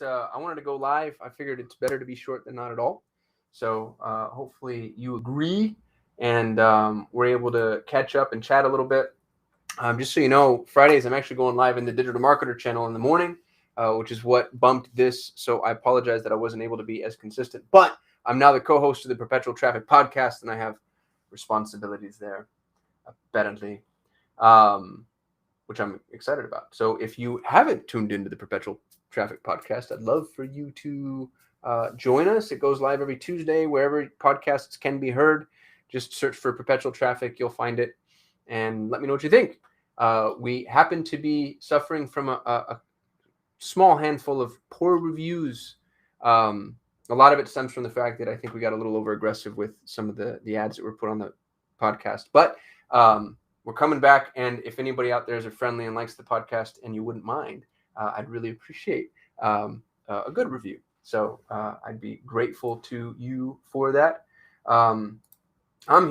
I wanted to go live. I figured it's better to be short than not at all. So hopefully you agree, and we're able to catch up and chat a little bit. Just so you know, Fridays I'm actually going live in the Digital Marketer channel in the morning, which is what bumped this. So I apologize that I wasn't able to be as consistent, but I'm now the co-host of the Perpetual Traffic podcast, and I have responsibilities there, apparently, which I'm excited about. So if you haven't tuned into the Perpetual Traffic podcast, I'd love for you to join us. It goes live every Tuesday wherever podcasts can be heard. Just search for Perpetual Traffic, you'll find it, and let me know what you think. We happen to be suffering from a small handful of poor reviews. A lot of it stems from the fact that I think we got a little over aggressive with some of the ads that were put on the podcast, but we're coming back. And if anybody out there is friendly and likes the podcast and you wouldn't mind, I'd really appreciate a good review. So I'd be grateful to you for that. I'm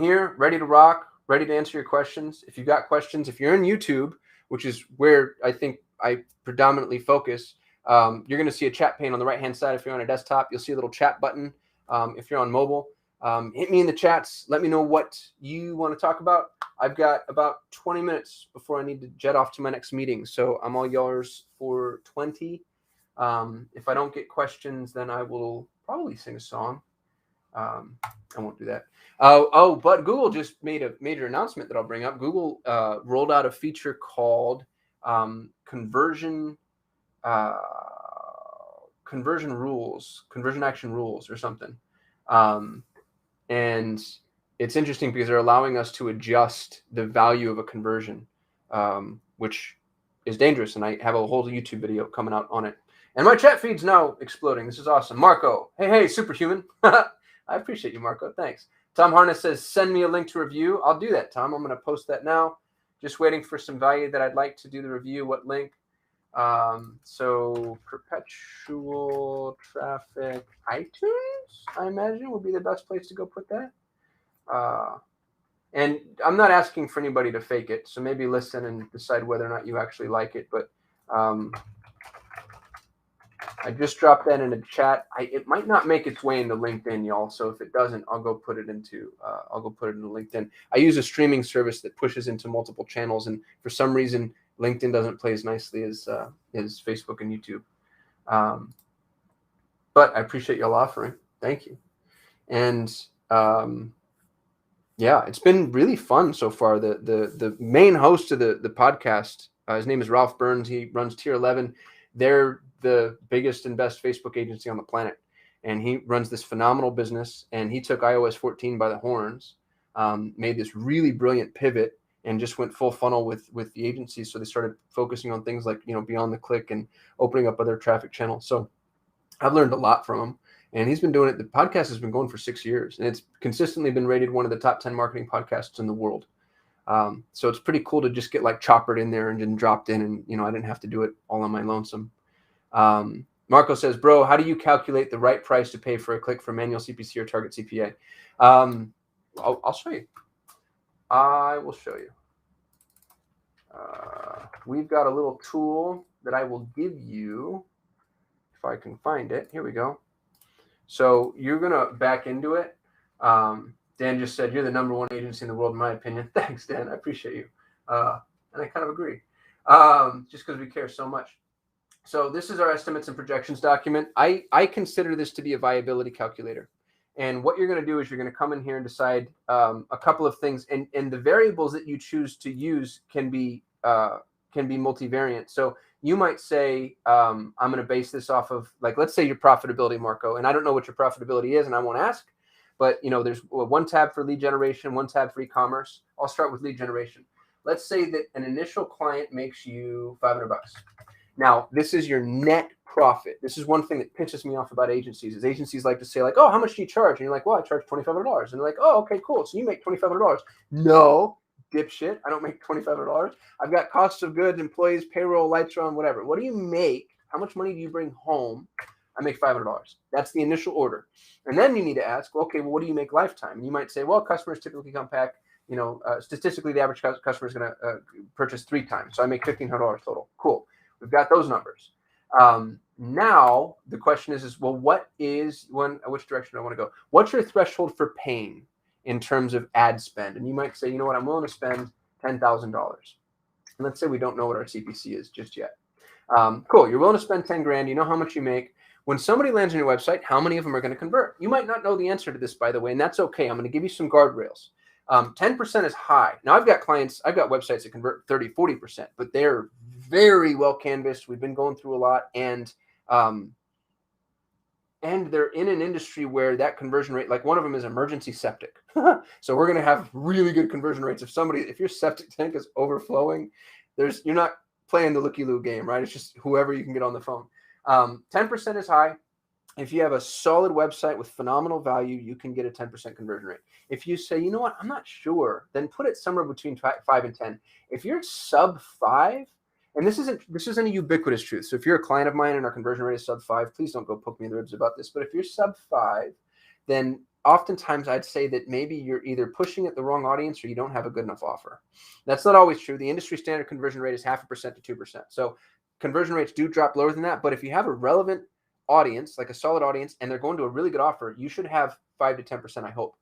here ready to rock, ready to answer your questions. If you've got questions, if you're in YouTube, which is where I think I predominantly focus, you're going to see a chat pane on the right-hand side. If you're on a desktop, you'll see a little chat button. If you're on mobile, hit me in the chats. Let me know what you want to talk about. I've got about 20 minutes before I need to jet off to my next meeting. So I'm all yours for 20. If I don't get questions, then I will probably sing a song. I won't do that. But Google just made a major announcement that I'll bring up. Google rolled out a feature called conversion action rules or something. And it's interesting because they're allowing us to adjust the value of a conversion, which is dangerous. And I have a whole YouTube video coming out on it. And my chat feed's now exploding. This is awesome. Marco, hey, superhuman. I appreciate you, Marco. Thanks. Tom Harness says, send me a link to review. I'll do that, Tom. I'm going to post that now. Just waiting for some value that I'd like to do the review. What link? So Perpetual Traffic iTunes, I imagine, would be the best place to go put that. And I'm not asking for anybody to fake it. So maybe listen and decide whether or not you actually like it. But I just dropped that in a chat. It might not make its way into LinkedIn, y'all. So if it doesn't, I'll go put it into LinkedIn. I use a streaming service that pushes into multiple channels, and for some reason, LinkedIn doesn't play as nicely as Facebook and YouTube. But I appreciate y'all offering. Thank you. And yeah, it's been really fun so far. The main host of the podcast, his name is Ralph Burns. He runs Tier 11. They're the biggest and best Facebook agency on the planet. And he runs this phenomenal business. And he took iOS 14 by the horns, made this really brilliant pivot, and just went full funnel with the agencies. So they started focusing on things like, beyond the click and opening up other traffic channels. So I've learned a lot from him. And he's been doing it. The podcast has been going for 6 years. And it's consistently been rated one of the top 10 marketing podcasts in the world. So it's pretty cool to just get like choppered in there and then dropped in. And, I didn't have to do it all on my lonesome. Marco says, bro, how do you calculate the right price to pay for a click for manual CPC or target CPA? I'll show you. I will show you. We've got a little tool that I will give you if I can find it. Here we go. So you're going to back into it. Dan just said, you're the number one agency in the world, in my opinion. Thanks, Dan. I appreciate you. And I kind of agree, just because we care so much. So this is our estimates and projections document. I consider this to be a viability calculator. And what you're going to do is you're going to come in here and decide a couple of things. And the variables that you choose to use can be multivariate. So you might say, I'm going to base this off of, like, let's say your profitability, Marco. And I don't know what your profitability is, and I won't ask. But, there's one tab for lead generation, one tab for e-commerce. I'll start with lead generation. Let's say that an initial client makes you $500. Now, this is your net profit. This is one thing that pisses me off about agencies, is agencies like to say, like, oh, how much do you charge? And you're like, well, I charge $2,500. And they're like, oh, okay, cool. So you make $2,500. No, dipshit. I don't make $2,500. I've got costs of goods, employees, payroll, lights are on, whatever. What do you make? How much money do you bring home? I make $500. That's the initial order. And then you need to ask, okay, well, what do you make lifetime? And you might say, well, customers typically come back, statistically, the average customer is going to purchase 3 times. So I make $1,500 total. Cool. We've got those numbers. Now the question is well, which direction do I want to go? What's your threshold for pain in terms of ad spend? And you might say, you know what, I'm willing to spend $10,000. And let's say we don't know what our CPC is just yet. Cool. You're willing to spend 10 grand. You know how much you make. When somebody lands on your website, how many of them are going to convert? You might not know the answer to this, by the way, and that's okay. I'm going to give you some guardrails. 10% is high. Now I've got websites that convert 30, 40%, but they're very well canvassed. We've been going through a lot, and they're in an industry where that conversion rate, like one of them is emergency septic. So we're going to have really good conversion rates. If your septic tank is overflowing, you're not playing the looky-loo game, right? It's just whoever you can get on the phone. 10% is high. If you have a solid website with phenomenal value, you can get a 10% conversion rate. If you say, you know what, I'm not sure, then put it somewhere between 5 and 10. If you're sub 5, and this isn't a ubiquitous truth. So if you're a client of mine and our conversion rate is sub 5, please don't go poke me in the ribs about this. But if you're sub 5, then oftentimes I'd say that maybe you're either pushing at the wrong audience or you don't have a good enough offer. That's not always true. The industry standard conversion rate is 0.5% to 2%. So conversion rates do drop lower than that. But if you have a relevant audience, like a solid audience, and they're going to a really good offer, you should have 5 to 10%, I hope.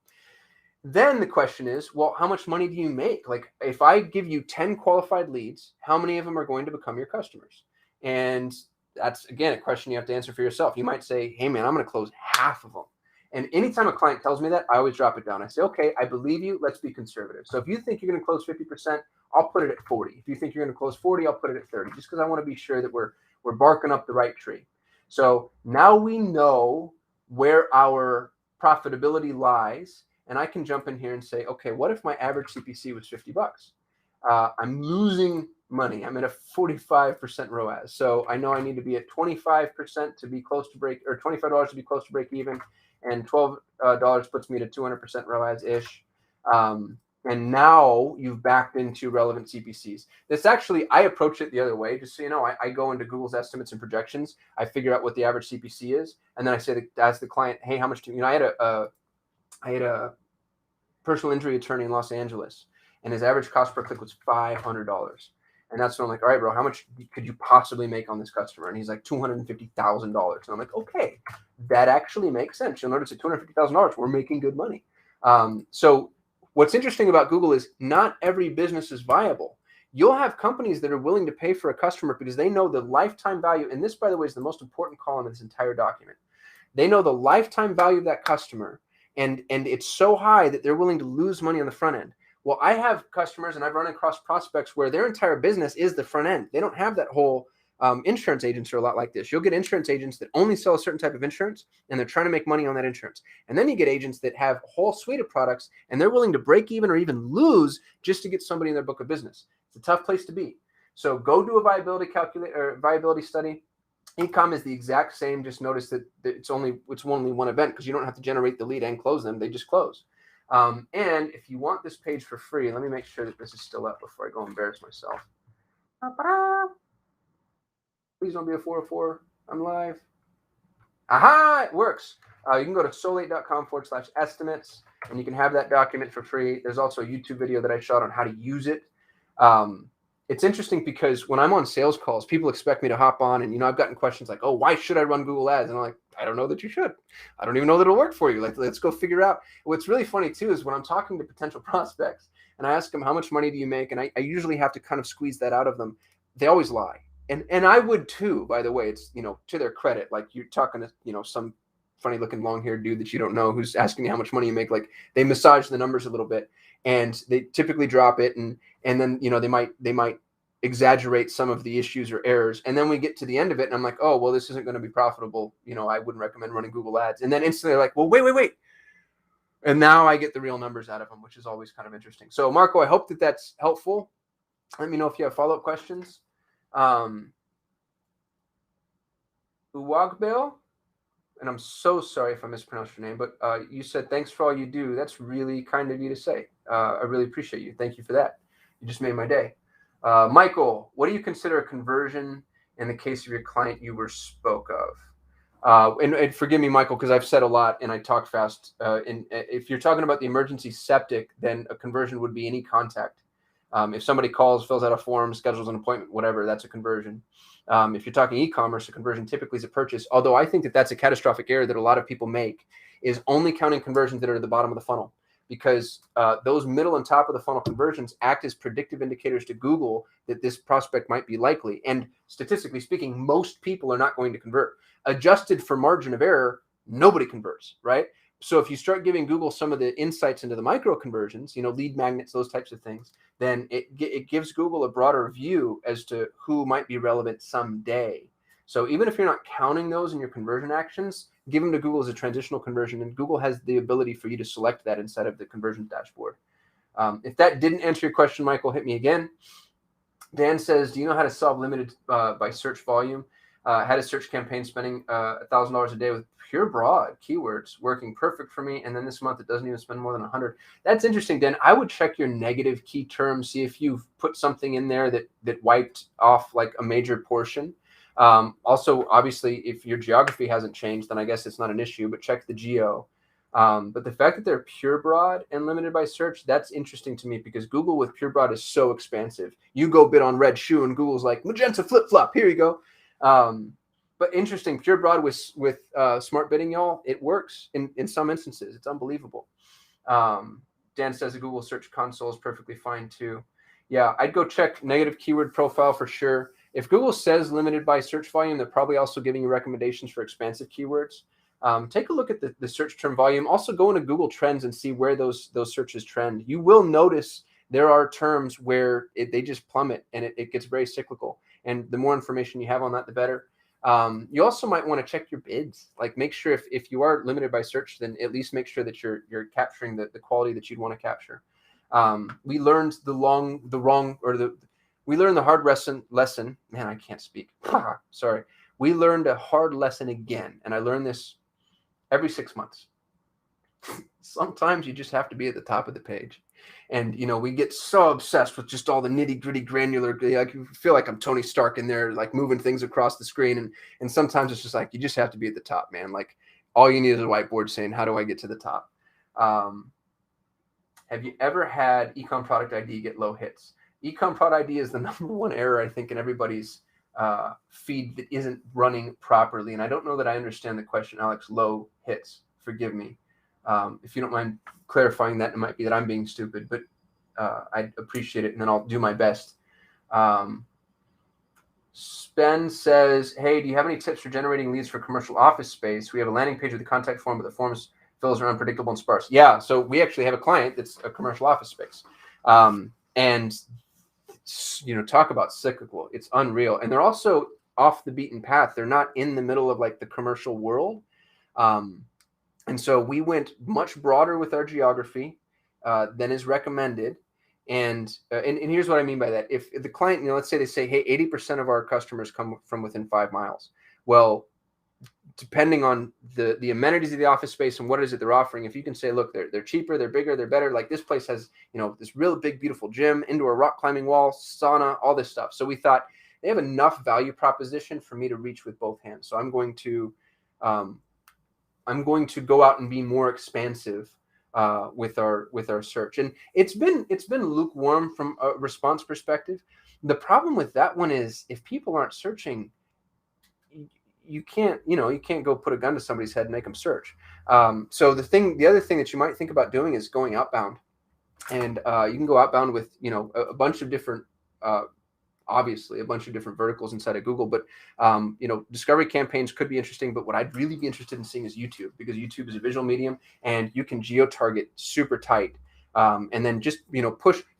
Then the question is, well, how much money do you make? Like if I give you 10 qualified leads, how many of them are going to become your customers? And that's, again, a question you have to answer for yourself. You might say, hey, man, I'm going to close half of them. And anytime a client tells me that, I always drop it down. I say, okay, I believe you. Let's be conservative. So if you think you're going to close 50%, I'll put it at 40. If you think you're going to close 40, I'll put it at 30, just because I want to be sure that we're barking up the right tree. So now we know where our profitability lies. And I can jump in here and say, okay, what if my average CPC was $50? I'm losing money. I'm at a 45% ROAS. So I know I need to be at 25% to be close to break, or $25 to be close to break even. And $12 puts me to 200% ROAS-ish. And now you've backed into relevant CPCs. This actually, I approach it the other way. Just so you know, I go into Google's estimates and projections. I figure out what the average CPC is. And then I say, ask the client, hey, how much do you, I had a personal injury attorney in Los Angeles, and his average cost per click was $500. And that's when I'm like, all right, bro, how much could you possibly make on this customer? And he's like, $250,000. And I'm like, okay, that actually makes sense. You'll notice at $250,000, we're making good money. So what's interesting about Google is not every business is viable. You'll have companies that are willing to pay for a customer because they know the lifetime value. And this, by the way, is the most important column in this entire document. They know the lifetime value of that customer. And it's so high that they're willing to lose money on the front end. Well, I have customers, and I've run across prospects where their entire business is the front end. They don't have that whole insurance agents are a lot like this. You'll get insurance agents that only sell a certain type of insurance, and they're trying to make money on that insurance. And then you get agents that have a whole suite of products, and they're willing to break even or even lose just to get somebody in their book of business. It's a tough place to be. So go do a viability study. E-com is the exact same. Just notice that it's only one event because you don't have to generate the lead and close them. They just close. And if you want this page for free, let me make sure that this is still up before I go embarrass myself. Please don't be a 404. I'm live. Aha, it works. You can go to soul8.com/estimates, and you can have that document for free. There's also a YouTube video that I shot on how to use it. It's interesting because when I'm on sales calls, people expect me to hop on and, I've gotten questions like, oh, why should I run Google ads? And I'm like, I don't know that you should. I don't even know that it'll work for you. Like, let's go figure out. What's really funny too, is when I'm talking to potential prospects and I ask them, how much money do you make? And I usually have to kind of squeeze that out of them. They always lie. And I would too, by the way. It's, to their credit, like you're talking to, some funny looking long haired dude that you don't know who's asking you how much money you make. Like they massage the numbers a little bit and they typically drop it. And then, they might exaggerate some of the issues or errors. And then we get to the end of it and I'm like, oh, well, this isn't going to be profitable. I wouldn't recommend running Google ads. And then instantly they're like, well, wait. And now I get the real numbers out of them, which is always kind of interesting. So Marco, I hope that that's helpful. Let me know if you have follow-up questions. Uwagbel, and I'm so sorry if I mispronounced your name, but you said, thanks for all you do. That's really kind of you to say. I really appreciate you. Thank you for that. You just made my day. Michael, what do you consider a conversion in the case of your client you were spoke of? And forgive me, Michael, because I've said a lot and I talk fast. And if you're talking about the emergency septic, then a conversion would be any contact. If somebody calls, fills out a form, schedules an appointment, whatever, that's a conversion. If you're talking e-commerce, a conversion typically is a purchase. Although I think that that's a catastrophic error that a lot of people make, is only counting conversions that are at the bottom of the funnel, because those middle and top of the funnel conversions act as predictive indicators to Google that this prospect might be likely. And statistically speaking, most people are not going to convert. Adjusted for margin of error, nobody converts, right? So if you start giving Google some of the insights into the micro conversions, lead magnets, those types of things, then it gives Google a broader view as to who might be relevant someday. So even if you're not counting those in your conversion actions, give them to Google as a transitional conversion, and Google has the ability for you to select that inside of the conversion dashboard. If that didn't answer your question, Michael, hit me again. Dan says, do you know how to solve limited by search volume? Had a search campaign spending $1,000 a day with pure broad keywords, working perfect for me. And then this month, it doesn't even spend more than 100. That's interesting, Dan. I would check your negative key terms, see if you've put something in there that wiped off like a major portion. Also, obviously, if your geography hasn't changed, then I guess it's not an issue, but check the geo. But the fact that they're pure broad and limited by search, that's interesting to me, because Google with pure broad is so expansive. You go bid on red shoe and Google's like, magenta flip-flop, here you go. But interesting, pure broad with smart bidding, y'all, it works in some instances. It's unbelievable. Dan says the Google Search Console is perfectly fine too. Yeah, I'd go check negative keyword profile for sure. If Google says limited by search volume, they're probably also giving you recommendations for expansive keywords. Take a look at the search term volume. Also go into Google Trends and see where those searches trend. You will notice there are terms where they just plummet, and it gets very cyclical. And the more information you have on that, the better. You also might want to check your bids. Like, make sure if you are limited by search, then at least make sure that you're capturing the quality that you'd want to capture. We learned we learned the hard lesson. Man, I can't speak. Sorry. We learned a hard lesson again, and I learned this every 6 months. Sometimes you just have to be at the top of the page. And, we get so obsessed with just all the nitty gritty granular, I feel like I'm Tony Stark in there, like moving things across the screen. And sometimes it's just like, you just have to be at the top, man. Like, all you need is a whiteboard saying, how do I get to the top? Have you ever had ecom product ID get low hits? Ecom product ID is the #1 error, I think, in everybody's feed that isn't running properly. And I don't know that I understand the question, Alex. Low hits, forgive me. If you don't mind clarifying that, it might be that I'm being stupid, but I'd appreciate it, and then I'll do my best. Spen says, hey, do you have any tips for generating leads for commercial office space? We have a landing page with a contact form, but the forms fills are unpredictable and sparse. Yeah, so we actually have a client that's a commercial office space. And, talk about cyclical. It's unreal. And they're also off the beaten path. They're not in the middle of like the commercial world. And so we went much broader with our geography than is recommended. And here's what I mean by that. If the client, let's say they say, hey, 80% of our customers come from within 5 miles. Well, depending on the amenities of the office space and what it is that they're offering, if you can say, look, they're cheaper, they're bigger, they're better. Like, this place has, this real big, beautiful gym, indoor rock climbing wall, sauna, all this stuff. So we thought they have enough value proposition for me to reach with both hands. So I'm going to go out and be more expansive with our search. And it's been lukewarm from a response perspective. The problem with that one is, if people aren't searching, you can't go put a gun to somebody's head and make them search. So the other thing that you might think about doing is going outbound, and you can go outbound with a bunch of different obviously a bunch of different verticals inside of Google, but discovery campaigns could be interesting. But what I'd really be interested in seeing is YouTube, because YouTube is a visual medium and you can geo-target super tight, and then just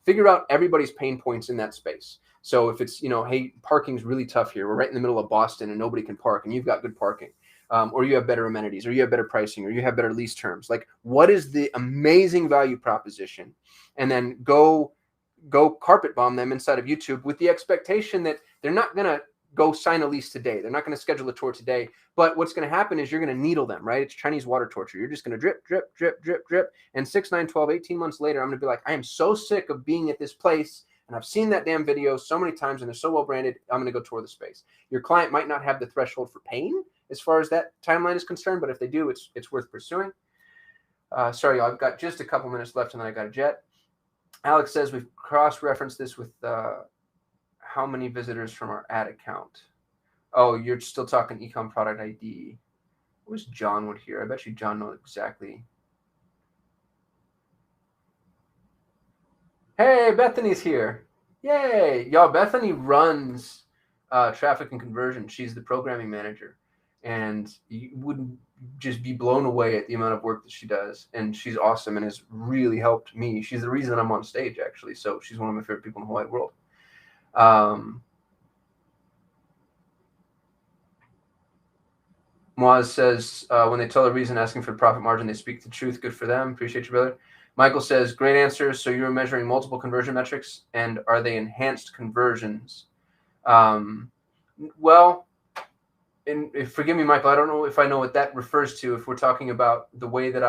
figure out everybody's pain points in that space. So if it's hey, parking's really tough here, we're right in the middle of Boston and nobody can park, and you've got good parking, or you have better amenities, or you have better pricing, or you have better lease terms. Like, what is the amazing value proposition? And then go carpet bomb them inside of YouTube with the expectation that they're not going to go sign a lease today. They're not going to schedule a tour today. But what's going to happen is you're going to needle them, right? It's Chinese water torture. You're just going to drip, drip, drip, drip, drip. And 6, 9, 12, 18 months later, I'm going to be like, I am so sick of being at this place, and I've seen that damn video so many times, and they're so well branded, I'm going to go tour the space. Your client might not have the threshold for pain as far as that timeline is concerned, but if they do, it's worth pursuing. Sorry, I've got just a couple minutes left, and then I got a jet. Alex says we've cross-referenced this with how many visitors from our ad account. Oh, you're still talking ecom product ID. I wish John would hear. I bet you John knows exactly. Hey, Bethany's here. Yay. Y'all, Bethany runs traffic and conversion. She's the programming manager. And you wouldn't just be blown away at the amount of work that she does. And she's awesome and has really helped me. She's the reason I'm on stage, actually. So she's one of my favorite people in the whole wide world. Moaz says, when they tell the reason asking for the profit margin, they speak the truth. Good for them. Appreciate you, brother. Michael says, great answers. So you were measuring multiple conversion metrics, and are they enhanced conversions? Well, and forgive me, Michael, I don't know if I know what that refers to. If we're talking about the way that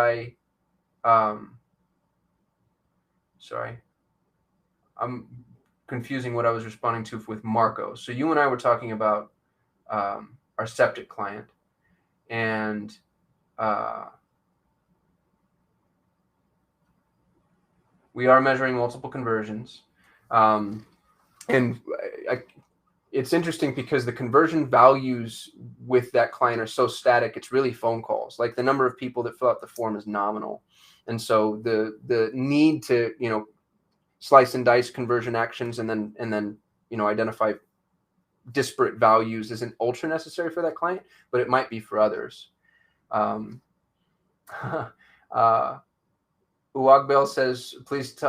sorry, I'm confusing what I was responding to with Marco. So you and I were talking about our septic client, and we are measuring multiple conversions. It's interesting because the conversion values with that client are so static. It's really phone calls. Like the number of people that fill out the form is nominal. And so the need to, slice and dice conversion actions and then identify disparate values isn't ultra necessary for that client, but it might be for others. Uwagbel says, please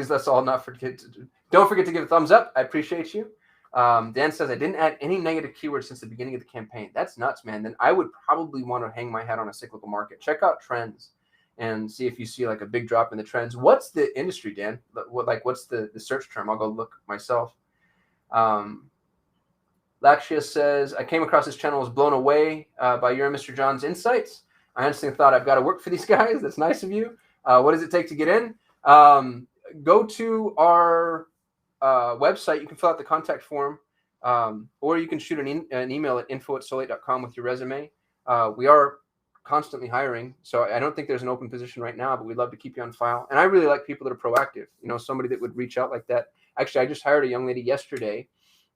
let's all not forget don't forget to give a thumbs up. I appreciate you. Dan says, I didn't add any negative keywords since the beginning of the campaign. That's nuts, man. Then I would probably want to hang my hat on a cyclical market. Check out trends and see if you see like a big drop in the trends. What's the industry, Dan? What's the search term? I'll go look myself. Lakshya says, I came across this channel, was blown away by your and Mr. John's insights. I honestly thought I've got to work for these guys. That's nice of you. What does it take to get in? Go to our website. You can fill out the contact form, or you can shoot an email at info@solate.com with your resume. We are constantly hiring, so I don't think there's an open position right now, but we'd love to keep you on file. And I really like people that are proactive, somebody that would reach out like that. Actually, I just hired a young lady yesterday.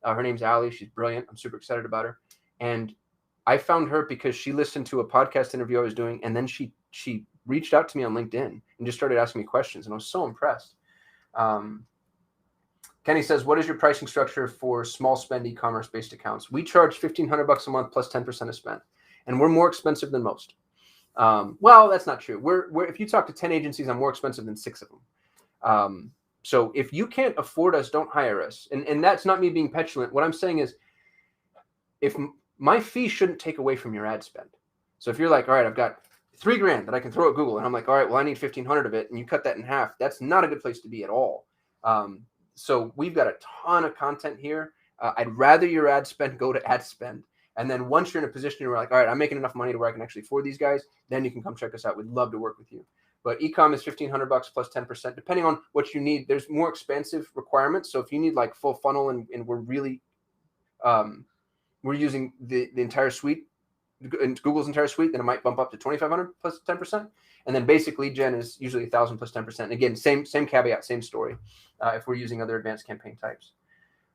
Her name's Allie. She's brilliant. I'm super excited about her. And I found her because she listened to a podcast interview I was doing, and then she reached out to me on LinkedIn and just started asking me questions, and I was so impressed. Kenny says, what is your pricing structure for small spend e-commerce based accounts? We charge $1,500 a month plus 10% of spend, and we're more expensive than most. Well, that's not true. We're if you talk to 10 agencies, I'm more expensive than 6 of them. So if you can't afford us, don't hire us. And that's not me being petulant. What I'm saying is, if my fee shouldn't take away from your ad spend. So if you're like, all right, I've got $3,000 that I can throw at Google, and I'm like, all right, well, I need 1,500 of it, and you cut that in half, that's not a good place to be at all. So we've got a ton of content here. I'd rather your ad spend go to ad spend. And then once you're in a position where you're like, all right, I'm making enough money to where I can actually afford these guys, then you can come check us out. We'd love to work with you. But e-com is $1,500 plus 10%, depending on what you need. There's more expansive requirements. So if you need like full funnel and we're really, we're using the entire suite, Google's entire suite, then it might bump up to 2,500 plus 10%. And then basic lead gen is usually 1,000 plus 10%. And again, same caveat, same story. If we're using other advanced campaign types.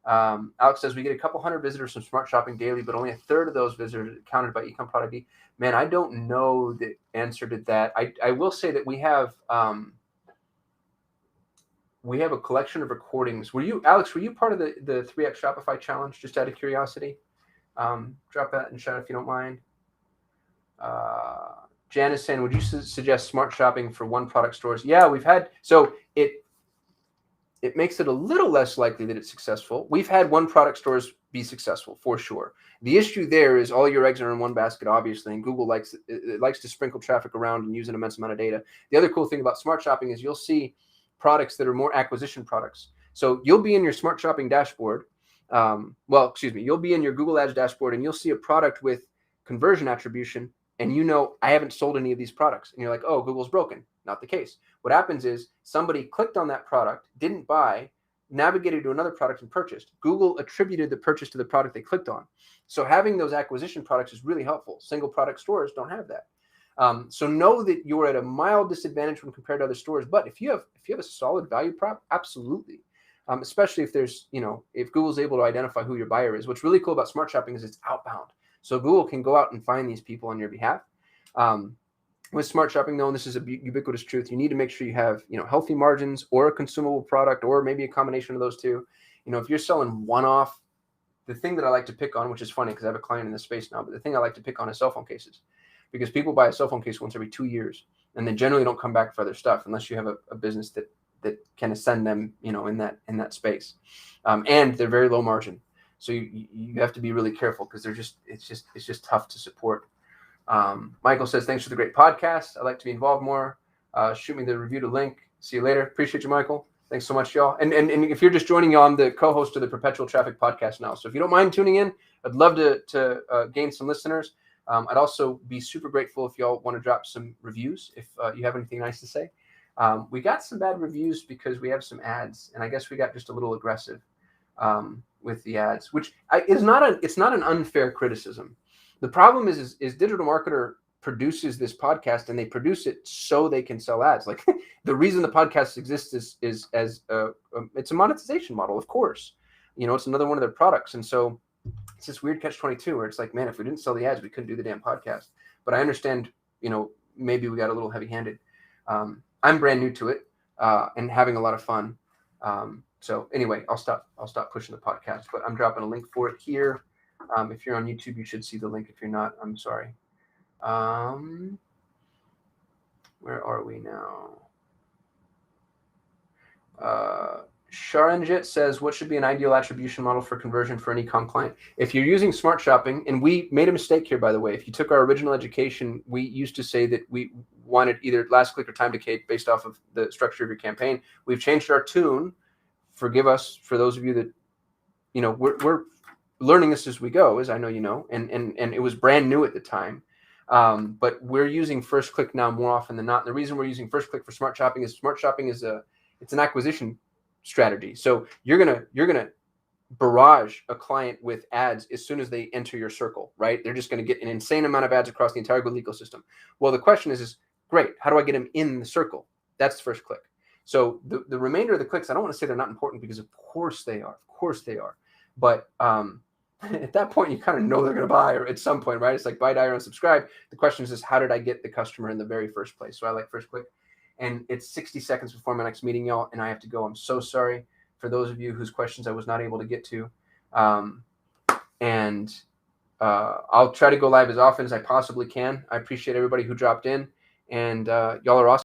Alex says we get a couple hundred visitors from Smart Shopping daily, but only a third of those visitors are counted by Ecom Product ID. Man, I don't know the answer to that. I will say that we have a collection of recordings. Alex, were you part of the 3X Shopify challenge? Just out of curiosity, drop that in chat if you don't mind. Jan is saying, would you suggest Smart Shopping for one product stores? Yeah, we've had, so it makes it a little less likely that it's successful. We've had one product stores be successful for sure. The issue there is all your eggs are in one basket, obviously, and Google likes to sprinkle traffic around and use an immense amount of data. The other cool thing about Smart Shopping is you'll see products that are more acquisition products. So you'll be in your Smart Shopping dashboard. You'll be in your Google Ads dashboard, and you'll see a product with conversion attribution, and I haven't sold any of these products. And you're like, oh, Google's broken. Not the case. What happens is somebody clicked on that product, didn't buy, navigated to another product and purchased. Google attributed the purchase to the product they clicked on. So having those acquisition products is really helpful. Single product stores don't have that. So know that you're at a mild disadvantage when compared to other stores. But if you have a solid value prop, absolutely. especially if there's, if Google's able to identify who your buyer is. What's really cool about smart shopping is it's outbound. So Google can go out and find these people on your behalf. With smart shopping, though, and this is a ubiquitous truth, you need to make sure you have, healthy margins or a consumable product, or maybe a combination of those two. If you're selling one-off, the thing that I like to pick on, which is funny because I have a client in this space now, but the thing I like to pick on is cell phone cases, because people buy a cell phone case once every 2 years, and they generally don't come back for other stuff unless you have a business that can ascend them, in that space, and they're very low margin. So you have to be really careful because it's just tough to support. Michael says, thanks for the great podcast. I'd like to be involved more. Shoot me the review to link. See you later. Appreciate you, Michael. Thanks so much, y'all. And if you're just joining, y'all, I'm the co-host of the Perpetual Traffic podcast now. So if you don't mind tuning in, I'd love to gain some listeners. I'd also be super grateful if y'all want to drop some reviews if you have anything nice to say. We got some bad reviews because we have some ads, and I guess we got just a little aggressive with the ads, which it's not an unfair criticism. The problem is Digital Marketer produces this podcast, and they produce it so they can sell ads. Like the reason the podcast exists is as it's a monetization model, of course. It's another one of their products, and so it's this weird catch-22 where it's like, man, if we didn't sell the ads, we couldn't do the damn podcast. But I understand, maybe we got a little heavy-handed. I'm brand new to it and having a lot of fun. So anyway, I'll stop pushing the podcast, but I'm dropping a link for it here. If you're on YouTube, you should see the link. If you're not, I'm sorry. Where are we now? Sharanjit says, what should be an ideal attribution model for conversion for an e-com client? If you're using smart shopping, and we made a mistake here, by the way. If you took our original education, we used to say that we wanted either last click or time decay based off of the structure of your campaign. We've changed our tune. Forgive us for those of you that, we're learning this as we go, as I know you know, and it was brand new at the time. But we're using first click now more often than not. And the reason we're using first click for smart shopping is it's an acquisition strategy. So you're gonna barrage a client with ads as soon as they enter your circle, right? They're just going to get an insane amount of ads across the entire Google ecosystem. Well, the question is great, how do I get them in the circle? That's the first click. So the remainder of the clicks, I don't want to say they're not important, because of course they are. But at that point, you kind of know they're going to buy, or at some point, right? It's like buy, die, or unsubscribe. The question is how did I get the customer in the very first place? So I like first click. And it's 60 seconds before my next meeting, y'all, and I have to go. I'm so sorry for those of you whose questions I was not able to get to. I'll try to go live as often as I possibly can. I appreciate everybody who dropped in, and y'all are awesome.